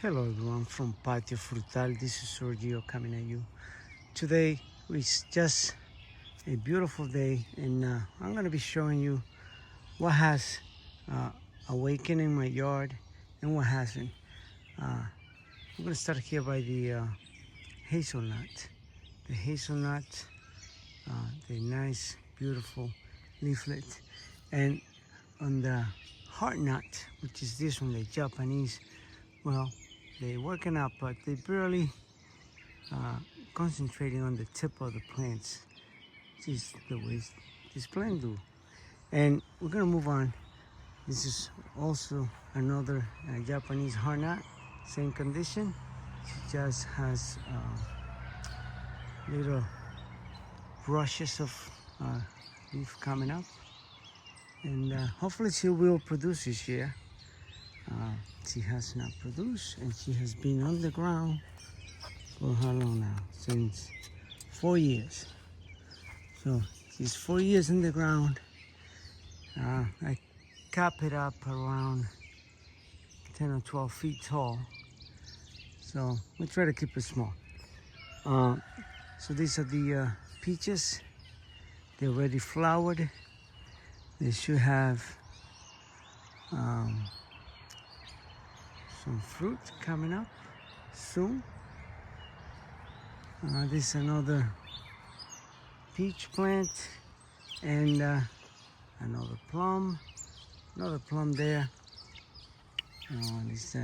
Hello everyone from Patio Frutal. This is Sergio coming at you. Today is just a beautiful day, and I'm going to be showing you what has uh, awakened in my yard and what hasn't. I'm going to start here by the hazelnut. The hazelnut, the nice, beautiful leaflet, and on the heart nut, which is this one, the Japanese. Well, they're working up, but they barely concentrating on the tip of the plants. This is the way this plant do. And we're gonna move on. This is also another Japanese heartnut, same condition. She just has little brushes of leaf coming up, and hopefully she will produce this year. She has not produced, and she has been on the ground for how long now? Since 4 years. So she's 4 years in the ground. I cap it up around 10 or 12 feet tall. So we try to keep it small. So these are the peaches. They're already flowered. They should have some fruit coming up soon. This is another peach plant, and another plum there. This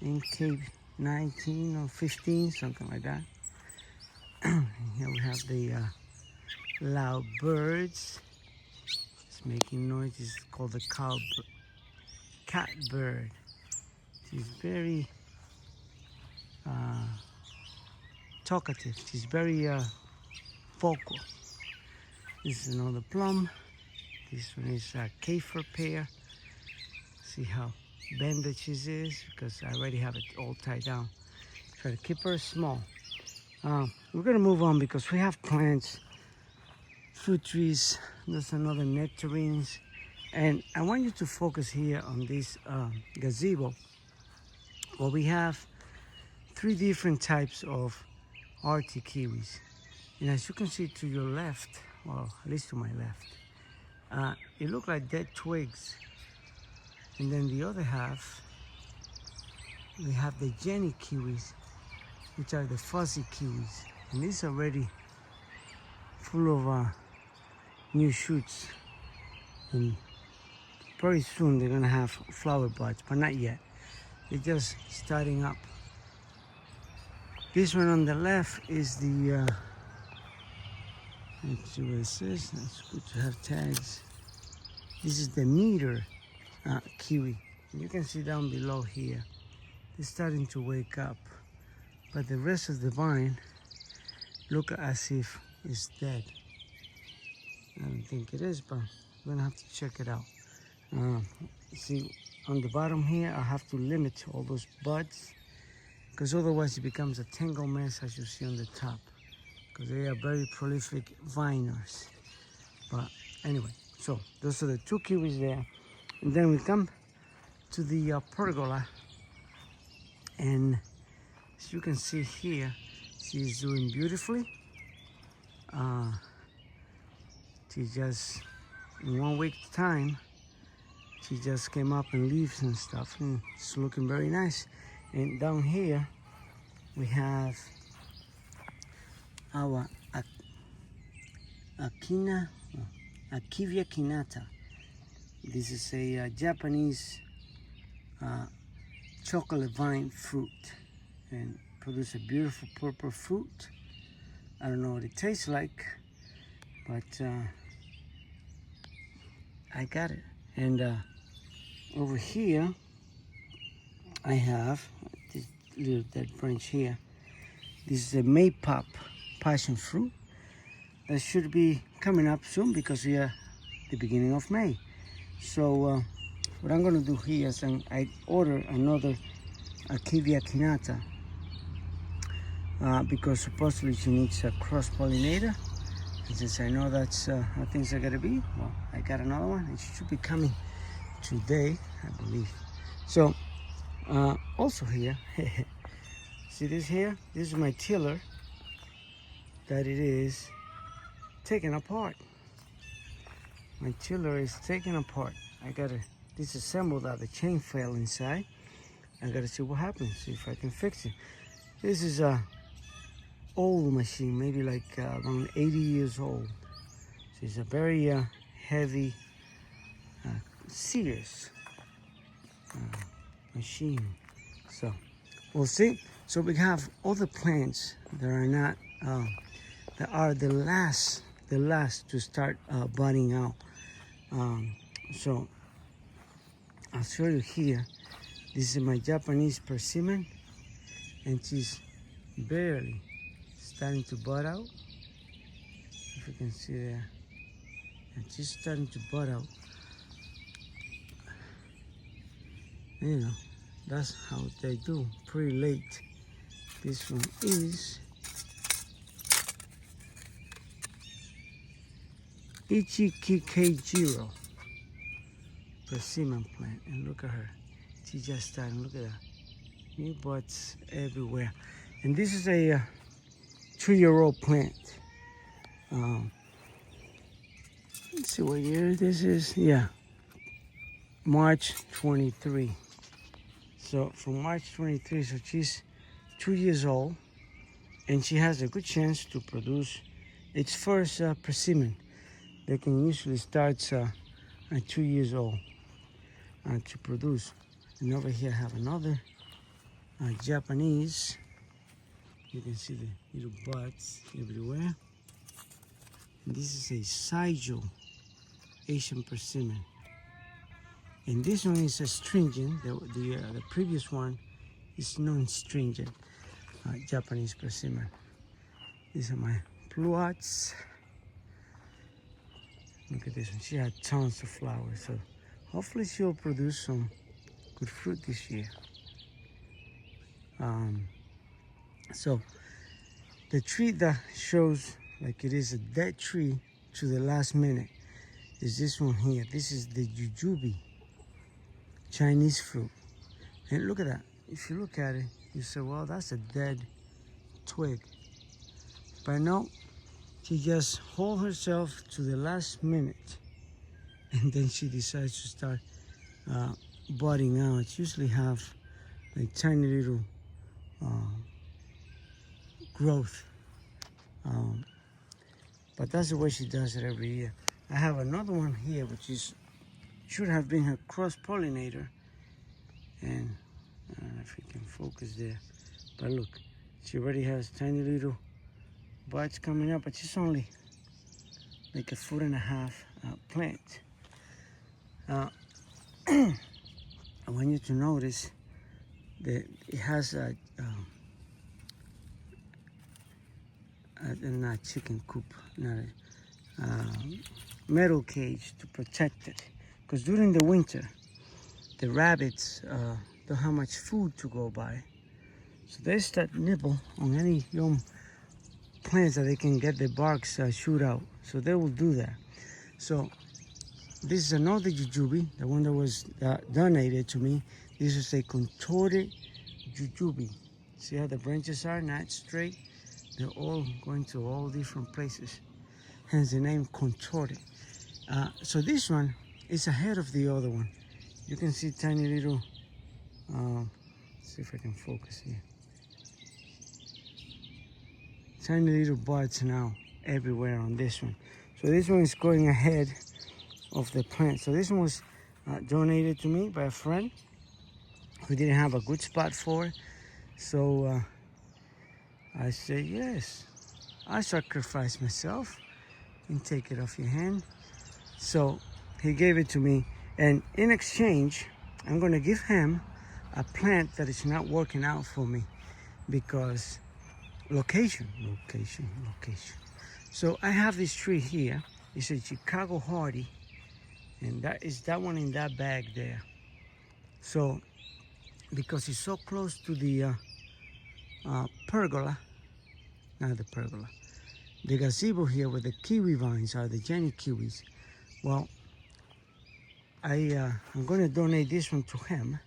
NK19 or 15, something like that. And here we have the loud birds. It's making noise. It's called the catbird. She's very talkative. She's very vocal. This is another plum. This one is a kaffir pear. See how bended she is, because I already have it all tied down. Try to keep her small. We're gonna move on because we have plants, fruit trees. There's another nectarines, and I want you to focus here on this gazebo. Well, we have 3 different types of arctic kiwis, and as you can see to your left, well, at least to my left, it looks like dead twigs. And then the other half, we have the Jenny kiwis, which are the fuzzy kiwis. And these are already full of new shoots. And very soon they're gonna have flower buds, but not yet. They're just starting up. This one on the left is the, let's see what it says. It's good to have tags. This is the meter kiwi. You can see down below here, they're starting to wake up, but the rest of the vine look as if it's dead. I don't think it is, but we're gonna have to check it out. See, on the bottom here, I have to limit all those buds, because otherwise it becomes a tangle mess, as you see on the top, because they are very prolific viners. But anyway, so those are the 2 kiwis there. And then we come to the pergola, and as you can see here, she's doing beautifully. She just, in 1 week's time, she just came up in leaves and stuff, and it's looking very nice. And down here, we have our Akivia kinata. This is a Japanese chocolate vine fruit, and produce a beautiful purple fruit. I don't know what it tastes like, but I got it. And over here, I have this little dead branch here. This is a Maypop passion fruit that should be coming up soon, because we are the beginning of May. So what I'm going to do here is I order another Akivia kinata, because supposedly she needs a cross-pollinator. And since I know that's how things are going to be, well, I got another one. It should be coming today, I believe. So Also here, see this here? This is my tiller that it is taken apart. My tiller is taken apart. I gotta disassemble that. The chain fell inside. I gotta see what happens, see if I can fix it. This is a old machine, maybe like around 80 years old. So it's a very heavy Sears machine. So we'll see. So we have other plants that are not that are the last to start budding out. So I'll show you here. This is my Japanese persimmon, and she's barely starting to bud out. If you can see there, and she's starting to bud out. You know, that's how they do, pretty late. This one is Ichikikejiro persimmon plant, and look at her. She just started, look at that. New buds everywhere. And this is a 2-year-old plant. Let's see what year this is. Yeah, March 23. So from March 23, so she's 2 years old, and she has a good chance to produce its first persimmon. They can usually start at 2 years old to produce. And over here I have another Japanese. You can see the little buds everywhere. And this is a Saijo Asian persimmon. And this one is astringent. The previous one is non-stringent Japanese persimmon. These are my pluots. Look at this one. She had tons of flowers. So hopefully she'll produce some good fruit this year. So the tree that shows like it is a dead tree to the last minute is this one here. This is the jujube, Chinese fruit. And look at that. If you look at it, you say, well, that's a dead twig. But no, she just holds herself to the last minute, and then she decides to start budding out. It's usually have like tiny little growth. But that's the way she does it every year. I have another one here, which should have been her cross-pollinator. And I don't know if you can focus there. But look, she already has tiny little buds coming up, but she's only like 1.5 foot plant. I want you to notice that it has a not chicken coop, not a metal cage to protect it. Because during the winter, the rabbits don't have much food to go by. So they start nibble on any young plants that they can get the barks shoot out. So they will do that. So this is another jujube, the one that was donated to me. This is a contorted jujube. See how the branches are not straight? They're all going to all different places. Hence the name contorted. So this one is ahead of the other one. You can see tiny little, let's see if I can focus here. Tiny little buds now everywhere on this one. So this one is going ahead of the plant. So this one was donated to me by a friend who didn't have a good spot for it. So I said, yes, I sacrifice myself and take it off your hand. So he gave it to me, and in exchange, I'm gonna give him a plant that is not working out for me because location. So I have this tree here. It's a Chicago Hardy, and that is that one in that bag there. So because it's so close to the pergola, not the pergola, the gazebo here where the kiwi vines are, the Jenny kiwis. Well, I'm going to donate this one to him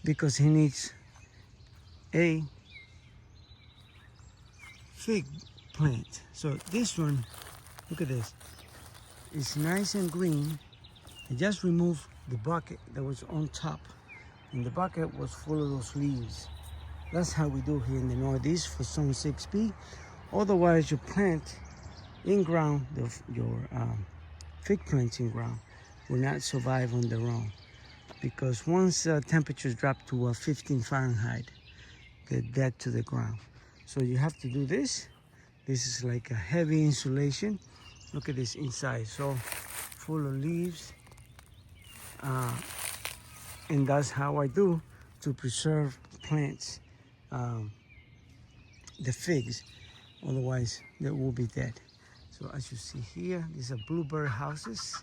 because he needs a fig plant. So this one, look at this, it's nice and green. I just removed the bucket that was on top, and the bucket was full of those leaves. That's how we do here in the Northeast for Zone 6B. Otherwise, you plant in ground, your fig plants in ground will not survive on their own, because once temperatures drop to 15 Fahrenheit, they're dead to the ground. So you have to do this. This is like a heavy insulation. Look at this inside, so full of leaves. And that's how I do to preserve plants, the figs. Otherwise, they will be dead. So as you see here, these are bluebird houses.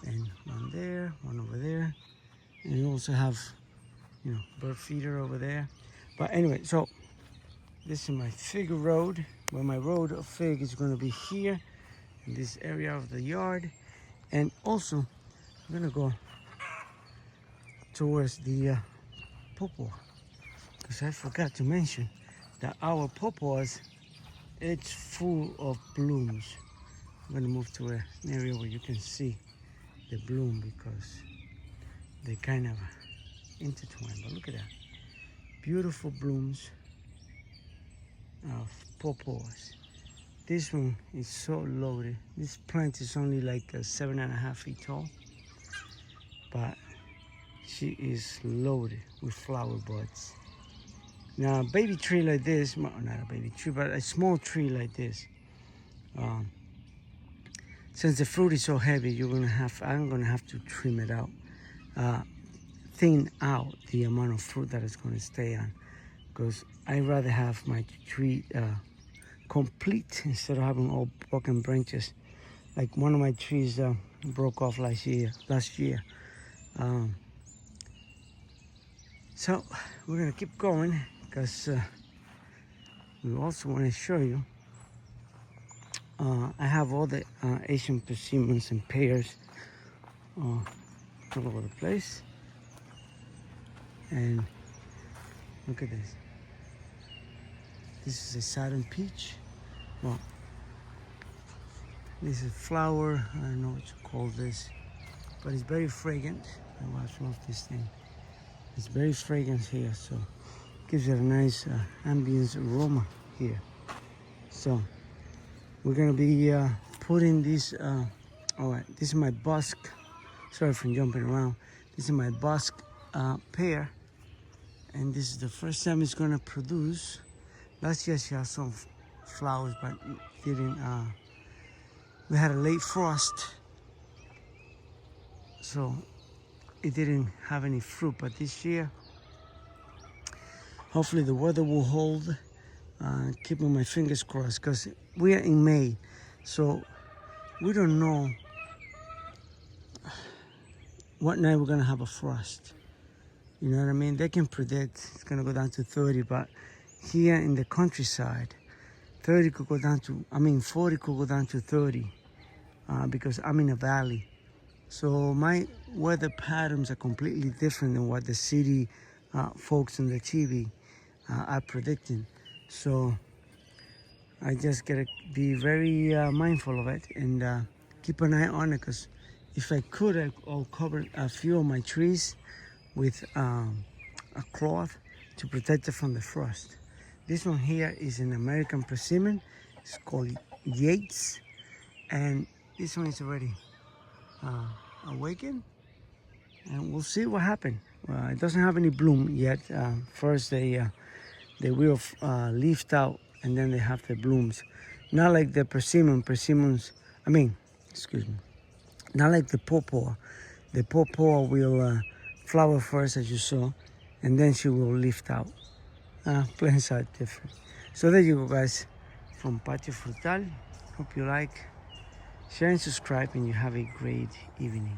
And one there, one over there. And you also have, bird feeder over there. But anyway, so this is my fig road. Well, my road of fig is going to be here in this area of the yard. And also, I'm going to go towards the pawpaw, because I forgot to mention that our pawpaws, it's full of blooms. I'm going to move to an area where you can see the bloom, because they kind of intertwine. But look at that, beautiful blooms of pawpaws. This one is so loaded. This plant is only like 7.5 feet tall, but she is loaded with flower buds. Now, a baby tree like this, well, not a baby tree, but a small tree like this, since the fruit is so heavy, I'm gonna have to trim it out, thin out the amount of fruit that is gonna stay on, because I'd rather have my tree complete instead of having all broken branches. Like one of my trees broke off last year. So we're gonna keep going, because we also want to show you, I have all the Asian persimmons and pears all over the place. And look at this. This is a Saturn peach. Well, this is flower, I don't know what you call this, but it's very fragrant. I watch off this thing. It's very fragrant here, so gives it a nice ambience aroma here. So we're gonna be putting this. All right, this is my busk. Sorry for jumping around. This is my busk pear, and this is the first time it's gonna produce. Last year she had some flowers, but it didn't. We had a late frost, so it didn't have any fruit. But this year, hopefully the weather will hold. Keeping my fingers crossed, because we are in May, so we don't know what night we're gonna have a frost. You know what I mean? They can predict it's gonna go down to 30, but here in the countryside, 40 could go down to 30, because I'm in a valley. So my weather patterns are completely different than what the city folks on the TV are predicting. So I just gotta be very mindful of it and keep an eye on it, because if I could, I'll cover a few of my trees with a cloth to protect it from the frost. This one here is an American persimmon. It's called Yates, and this one is already awakened, and we'll see what happens. It doesn't have any bloom yet. First they will leaf out, and then they have the blooms. Not like the persimmons. Not like the pawpaw. The pawpaw will flower first, as you saw, and then she will lift out. Plants are different. So there you go, guys, from Patio Frutal. Hope you like, share and subscribe, and you have a great evening.